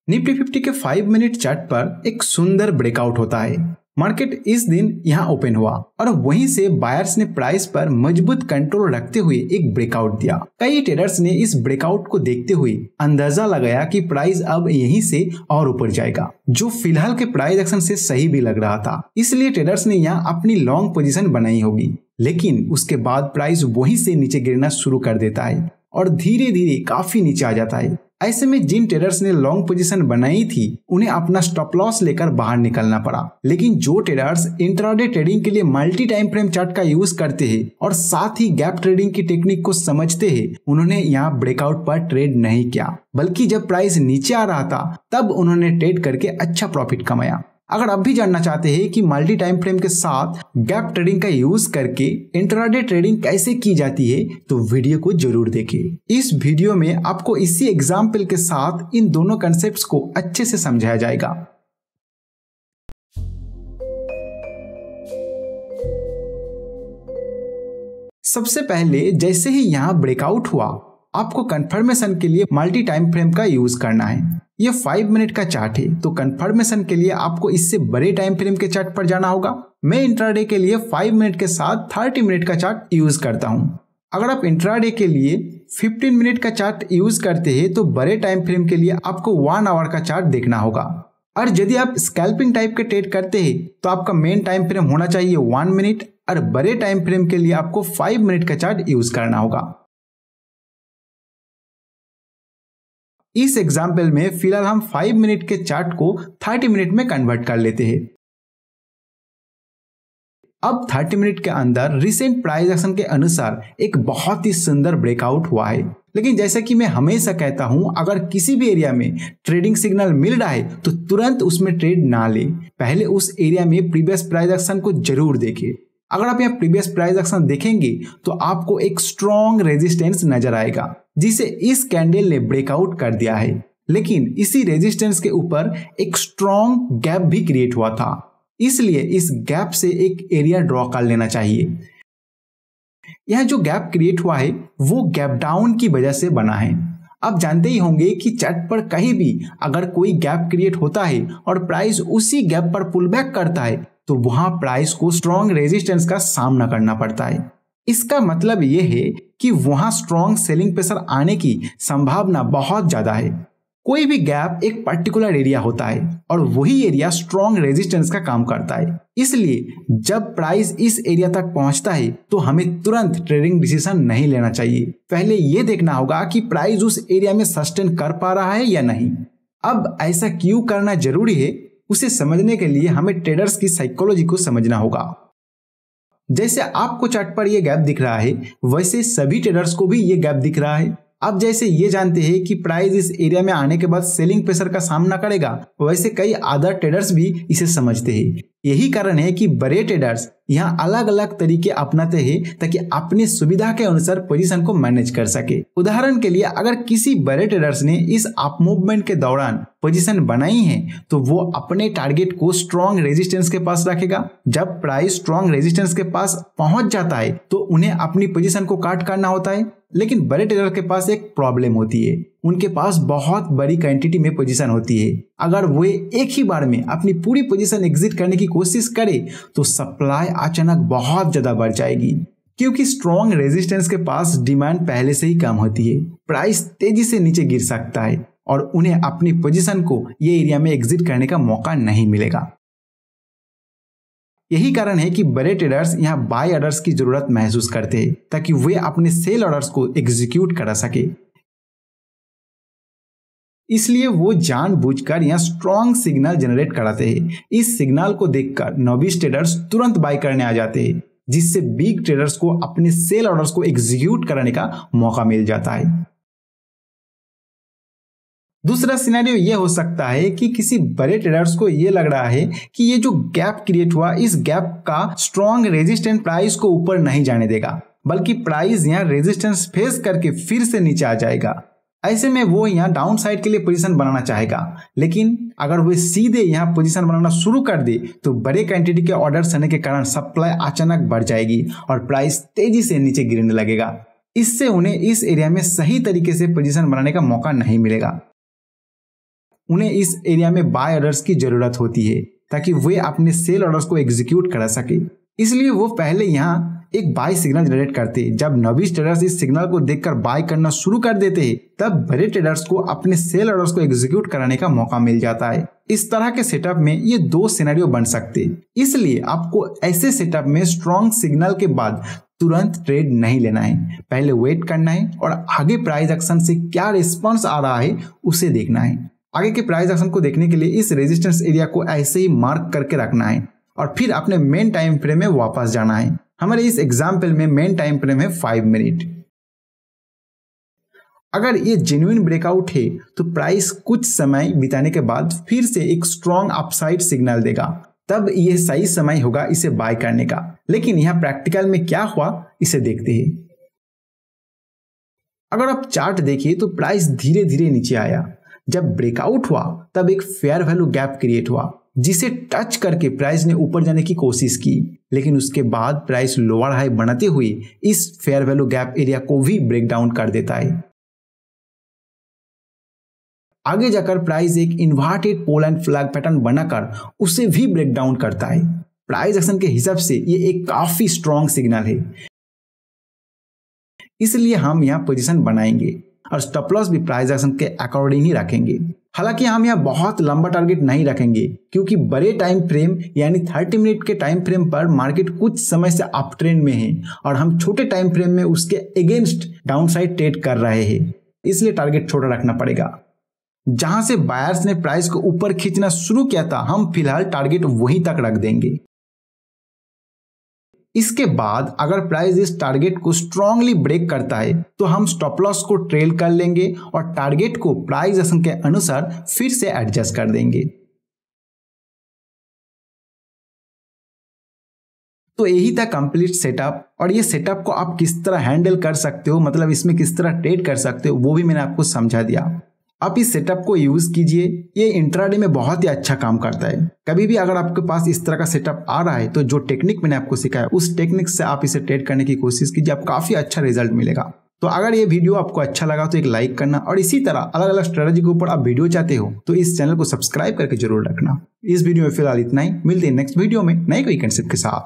Nifty 50 के 5 minute chart पर एक सुंदर ब्रेकआउट होता है। मार्केट इस दिन यहां ओपन हुआ और वहीं से बायर्स ने प्राइस पर मजबूत कंट्रोल रखते हुए एक ब्रेकआउट दिया। कई ट्रेडर्स ने इस ब्रेकआउट को देखते हुए अंदाजा लगाया कि प्राइस अब यहीं से और ऊपर जाएगा, जो फिलहाल के प्राइस एक्शन से सही भी लग रहा था। इसलिए ट्रेडर्स ने यहाँ अपनी लॉन्ग पोजीशन बनाई होगी, लेकिन उसके बाद प्राइस वहीं से नीचे गिरना शुरू कर देता है और धीरे धीरे काफी नीचे आ जाता है। ऐसे में जिन ट्रेडर्स ने लॉन्ग पोजीशन बनाई थी उन्हें अपना स्टॉप लॉस लेकर बाहर निकलना पड़ा। लेकिन जो ट्रेडर्स इंट्राडे ट्रेडिंग के लिए मल्टी टाइम फ्रेम चार्ट का यूज करते हैं और साथ ही गैप ट्रेडिंग की टेक्निक को समझते हैं, उन्होंने यहाँ ब्रेकआउट पर ट्रेड नहीं किया, बल्कि जब प्राइस नीचे आ रहा था तब उन्होंने ट्रेड करके अच्छा प्रॉफिट कमाया। अगर आप भी जानना चाहते हैं कि मल्टी टाइम फ्रेम के साथ गैप ट्रेडिंग का यूज करके इंट्राडे ट्रेडिंग कैसे की जाती है तो वीडियो को जरूर देखें। इस वीडियो में आपको इसी एग्जाम्पल के साथ इन दोनों कॉन्सेप्ट्स को अच्छे से समझाया जाएगा। सबसे पहले जैसे ही यहाँ ब्रेकआउट हुआ, आपको कंफर्मेशन के लिए मल्टी टाइम फ्रेम का यूज करना है। ये 5 मिनट का चार्ट है, तो कंफर्मेशन के लिए आपको इससे बड़े टाइम फ्रेम के चार्ट पर जाना होगा। मैं इंट्राडे के लिए 5 मिनट के साथ 30 मिनट का चार्ट यूज करता हूँ। अगर आप इंट्राडे के लिए 15 मिनट का चार्ट यूज करते हैं तो बड़े टाइम फ्रेम के लिए आपको 1 आवर का चार्ट देखना होगा। और यदि आप स्कैल्पिंग टाइप के ट्रेड करते हैं तो आपका मेन टाइम फ्रेम होना चाहिए 1 मिनट और बड़े टाइम फ्रेम के लिए आपको 5 मिनट का चार्ट यूज करना होगा। इस एग्जाम्पल में फिलहाल हम 5 मिनट के चार्ट को 30 मिनट में कन्वर्ट कर लेते हैं। अब 30 मिनट के अंदर रिसेंट प्राइस एक्शन के अनुसार एक बहुत ही सुंदर ब्रेकआउट हुआ है। लेकिन जैसा कि मैं हमेशा कहता हूं, अगर किसी भी एरिया में ट्रेडिंग सिग्नल मिल रहा है तो तुरंत उसमें ट्रेड ना ले, पहले उस एरिया में प्रीवियस प्राइस एक्शन को जरूर देखें। अगर आप यहाँ प्रीवियस प्राइस एक्शन देखेंगे तो आपको एक स्ट्रॉन्ग रेजिस्टेंस नजर आएगा जिसे इस कैंडल ने ब्रेकआउट कर दिया है। लेकिन इसी रेजिस्टेंस के ऊपर एक स्ट्रॉन्ग गैप भी क्रिएट हुआ था, इसलिए इस गैप से एक एरिया ड्रॉ कर लेना चाहिए। यह जो गैप क्रिएट हुआ है वो गैप डाउन की वजह से बना है। आप जानते ही होंगे कि चार्ट पर कहीं भी अगर कोई गैप क्रिएट होता है और प्राइस उसी गैप पर पुल बैक करता है तो वहां प्राइस को स्ट्रॉन्ग रेजिस्टेंस का सामना करना पड़ता है। इसका मतलब यह है कि वहां स्ट्रॉन्ग सेलिंग प्रेशर आने की संभावना बहुत ज्यादा है। कोई भी गैप एक पर्टिकुलर एरिया होता है और वही एरिया स्ट्रॉन्ग रेजिस्टेंस का काम करता है। इसलिए जब प्राइस इस एरिया तक पहुंचता है तो हमें तुरंत ट्रेडिंग डिसीजन नहीं लेना चाहिए। पहले यह देखना होगा कि प्राइस उस एरिया में सस्टेन कर पा रहा है या नहीं। अब ऐसा क्यों करना जरूरी है, उसे समझने के लिए हमें ट्रेडर्स की साइकोलॉजी को समझना होगा। जैसे आपको चार्ट पर यह गैप दिख रहा है, वैसे सभी ट्रेडर्स को भी यह गैप दिख रहा है। आप जैसे ये जानते हैं कि प्राइस इस एरिया में आने के बाद सेलिंग प्रेशर का सामना करेगा, वैसे कई अदर ट्रेडर्स भी इसे समझते हैं। यही कारण है कि बड़े ट्रेडर्स यहाँ अलग अलग तरीके अपनाते हैं ताकि अपनी सुविधा के अनुसार पोजीशन को मैनेज कर सके। उदाहरण के लिए अगर किसी बड़े ट्रेडर्स ने इस अप मूवमेंट के दौरान पोजीशन बनाई है तो वो अपने टारगेट को स्ट्रॉन्ग रेजिस्टेंस के पास रखेगा। जब प्राइस स्ट्रॉन्ग रेजिस्टेंस के पास पहुंच जाता है तो उन्हें अपनी पोजीशन को काट करना होता है। लेकिन बड़े ट्रेडर के पास एक प्रॉब्लम होती है, उनके पास बहुत बड़ी क्वांटिटी में पोजीशन होती है। अगर वे एक ही बार में अपनी पूरी पोजीशन एग्जिट करने की कोशिश करें तो सप्लाई अचानक बहुत ज्यादा बढ़ जाएगी, क्योंकि स्ट्रॉन्ग रेजिस्टेंस के पास डिमांड पहले से ही कम होती है। प्राइस तेजी से नीचे गिर सकता है और उन्हें अपनी पोजीशन को ये एरिया में एग्जिट करने का मौका नहीं मिलेगा। यही कारण है कि बड़े ट्रेडर्स यहाँ बाय ऑर्डर्स की जरूरत महसूस करते हैं ताकि वे अपने सेल ऑर्डर्स को एग्जीक्यूट करा सके। इसलिए वो जानबूझकर यहाँ स्ट्रॉन्ग सिग्नल जनरेट कराते हैं। इस सिग्नल को देखकर नॉविस ट्रेडर्स तुरंत बाय करने आ जाते हैं, जिससे बिग ट्रेडर्स को अपने सेल ऑर्डर्स को एग्जीक्यूट कराने का मौका मिल जाता है। दूसरा सिनेरियो यह हो सकता है कि किसी बड़े ट्रेडर्स को यह लग रहा है कि ये जो गैप क्रिएट हुआ, इस गैप का स्ट्रॉन्ग रेजिस्टेंस प्राइस को ऊपर नहीं जाने देगा, बल्कि प्राइस यहाँ रेजिस्टेंस फेस करके फिर से नीचे आ जाएगा। ऐसे में वो यहाँ डाउन साइड के लिए पोजीशन बनाना चाहेगा, लेकिन अगर वो सीधे यहाँ पोजीशन बनाना शुरू कर दे तो बड़े क्वांटिटी के ऑर्डर्स आने के कारण सप्लाई अचानक बढ़ जाएगी और प्राइस तेजी से नीचे गिरने लगेगा। इससे उन्हें इस एरिया में सही तरीके से पोजीशन बनाने का मौका नहीं मिलेगा। उन्हें इस एरिया में बाय ऑर्डर्स की जरूरत होती है ताकि वे अपने सेल ऑर्डर्स को एग्जीक्यूट करा सके। इसलिए वो पहले यहाँ एक बाय सिग्नल जनरेट करते। जब नॉविस ट्रेडर्स इस सिग्नल को देखकर बाय करना शुरू कर देते हैं, तब बड़े ट्रेडर्स को अपने सेल ऑर्डर्स को एग्जीक्यूट कराने का मौका मिल जाता है। इस तरह के सेटअप में ये दो सिनेरियो बन सकते, इसलिए आपको ऐसे सेटअप में स्ट्रॉन्ग सिग्नल के बाद तुरंत ट्रेड नहीं लेना है। पहले वेट करना है और आगे प्राइस एक्शन से क्या रिस्पॉन्स आ रहा है उसे देखना है। आगे के प्राइस एक्शन को देखने के लिए इस रेजिस्टेंस एरिया को ऐसे ही मार्क करके रखना है और फिर अपने मेन टाइम फ्रेम में वापस जाना है। हमारे इस एग्जाम्पल में मेन टाइम फ्रेम है 5 मिनट। अगर ये जेन्युइन ब्रेकआउट है तो प्राइस कुछ समय बिताने के बाद फिर से एक स्ट्रॉन्ग अपसाइड सिग्नल देगा, तब ये सही समय होगा इसे बाय करने का। लेकिन यहाँ प्रैक्टिकल में क्या हुआ इसे देखते हैं। अगर आप चार्ट देखिए तो प्राइस धीरे धीरे नीचे आया। जब ब्रेकआउट हुआ तब एक फेयर वैल्यू गैप क्रिएट हुआ जिसे टच करके प्राइस ने ऊपर जाने की कोशिश की, लेकिन उसके बाद प्राइस लोअर हाई बनाते हुए इस फेयर वैल्यू गैप एरिया को भी ब्रेक डाउन कर देता है। आगे जाकर प्राइस एक inverted pole and flag pattern बनाकर उसे भी ब्रेक डाउन करता है। प्राइस एक्शन के हिसाब से ये एक काफी स्ट्रॉन्ग सिग्नल है, इसलिए हम यहाँ पोजीशन बनाएंगे और स्टॉप लॉस भी प्राइस एक्शन के अकॉर्डिंग ही रखेंगे। हालांकि हम यहाँ बहुत लंबा टारगेट नहीं रखेंगे क्योंकि बड़े टाइम फ्रेम यानी 30 मिनट के टाइम फ्रेम पर मार्केट कुछ समय से अप ट्रेंड में है और हम छोटे टाइम फ्रेम में उसके अगेंस्ट डाउनसाइड ट्रेड कर रहे हैं, इसलिए टारगेट छोटा रखना पड़ेगा। जहां से बायर्स ने प्राइस को ऊपर खींचना शुरू किया था, हम फिलहाल टारगेट वहीं तक रख देंगे। इसके बाद अगर प्राइस इस टारगेट को स्ट्रांगली ब्रेक करता है तो हम स्टॉप लॉस को ट्रेल कर लेंगे और टारगेट को प्राइस एक्शन के अनुसार फिर से एडजस्ट कर देंगे। तो यही था कंप्लीट सेटअप, और ये सेटअप को आप किस तरह हैंडल कर सकते हो, मतलब इसमें किस तरह ट्रेड कर सकते हो, वो भी मैंने आपको समझा दिया। आप इस सेटअप को यूज कीजिए, ये इंट्राडे में बहुत ही अच्छा काम करता है। कभी भी अगर आपके पास इस तरह का सेटअप आ रहा है तो जो टेक्निक मैंने आपको सिखाया उस टेक्निक से आप इसे ट्रेड करने की कोशिश कीजिए, आपको काफी अच्छा रिजल्ट मिलेगा। तो अगर ये वीडियो आपको अच्छा लगा तो एक लाइक करना, और इसी तरह अलग अलग स्ट्रेटेजी के ऊपर आप वीडियो चाहते हो तो इस चैनल को सब्सक्राइब करके जरूर रखना। इस वीडियो में फिलहाल इतना ही, मिलते हैं नेक्स्ट वीडियो में नए कोई कंसेप्ट के साथ।